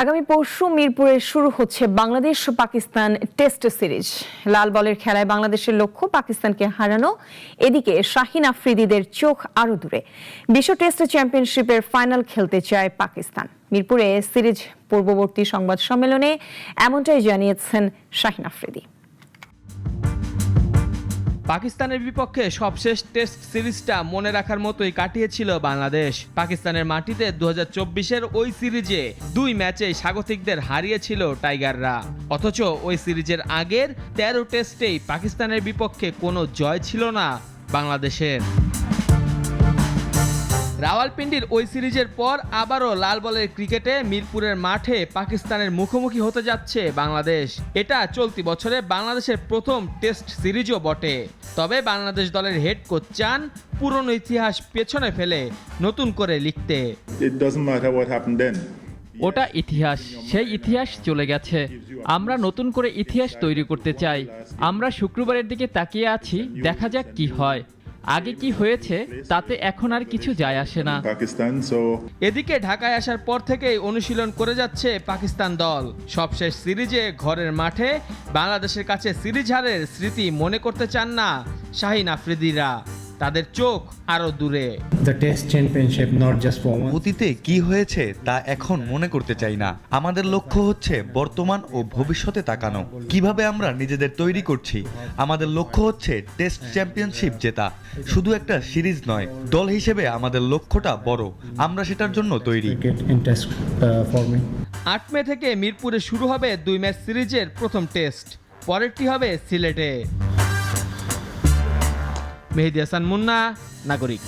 আগামী পরশু মিরপুরে শুরু হচ্ছে বাংলাদেশ ও পাকিস্তান টেস্ট সিরিজ। লাল বলের খেলায় বাংলাদেশের লক্ষ্য পাকিস্তানকে হারানো। এদিকে শাহিন আফ্রিদিদের চোখ আরো দূরে, বিশ্ব টেস্ট চ্যাম্পিয়নশিপের ফাইনাল খেলতে চায় পাকিস্তান। মিরপুরে সিরিজ পূর্ববর্তী সংবাদ সম্মেলনে এমনটাই জানিয়েছেন শাহিন আফ্রিদি। পাকিস্তানের বিপক্ষে সবশেষ টেস্ট সিরিজটা মনে রাখার মতোই কাটিয়েছিল বাংলাদেশ। পাকিস্তানের মাটিতে 2024-এর ওই সিরিজে 2 ম্যাচেই স্বাগতিকদের হারিয়েছিল টাইগাররা। অথচ ওই সিরিজের আগের 13 টেস্টেই পাকিস্তানের বিপক্ষে কোনো জয় ছিল না বাংলাদেশের। রাওয়ালপিন্ডির ওই সিরিজের পর আবারও লাল বলের ক্রিকেটে মিরপুরের মাঠে পাকিস্তানের মুখোমুখি হতে যাচ্ছে বাংলাদেশ। এটা চলতি বছরে বাংলাদেশের প্রথম টেস্ট সিরিজও বটে। তবে বাংলাদেশ দলের হেড কোচ চান পুরনো ইতিহাস পেছনে ফেলে নতুন করে লিখতে। ওটা ইতিহাস, সেই ইতিহাস চলে গেছে। আমরা নতুন করে ইতিহাস তৈরি করতে চাই। আমরা শুক্রবারের দিকে তাকিয়ে আছি, দেখা যাক কি হয়। আগে কি হয়েছে তাতে এখন আর কিছু যায় আসে না। এদিকে ঢাকায় আসার পর থেকেই অনুশীলন করে যাচ্ছে পাকিস্তান দল। সবশেষ সিরিজে ঘরের মাঠে বাংলাদেশের কাছে সিরিজ হারের স্মৃতি মনে করতে চান না শাহিন আফ্রিদিরা। তাদের চোখ আরো দূরে। অতীতে কি হয়েছে তা এখন মনে করতে চাই না। আমাদের লক্ষ্য হচ্ছে বর্তমান ও ভবিষ্যতে তাকানো। কিভাবে আমরা নিজেদের তৈরি করছি। আমাদের লক্ষ্য হচ্ছে টেস্ট চ্যাম্পিয়নশিপ জেতা, শুধু একটা সিরিজ নয়। দল হিসেবে আমাদের লক্ষ্যটা বড়, আমরা সেটার জন্য তৈরি। 8 মে থেকে মিরপুরে শুরু হবে 2 ম্যাচ সিরিজের প্রথম টেস্ট, পরেরটি হবে সিলেটে। মেহেদী হাসান মুন্না, নাগরিক।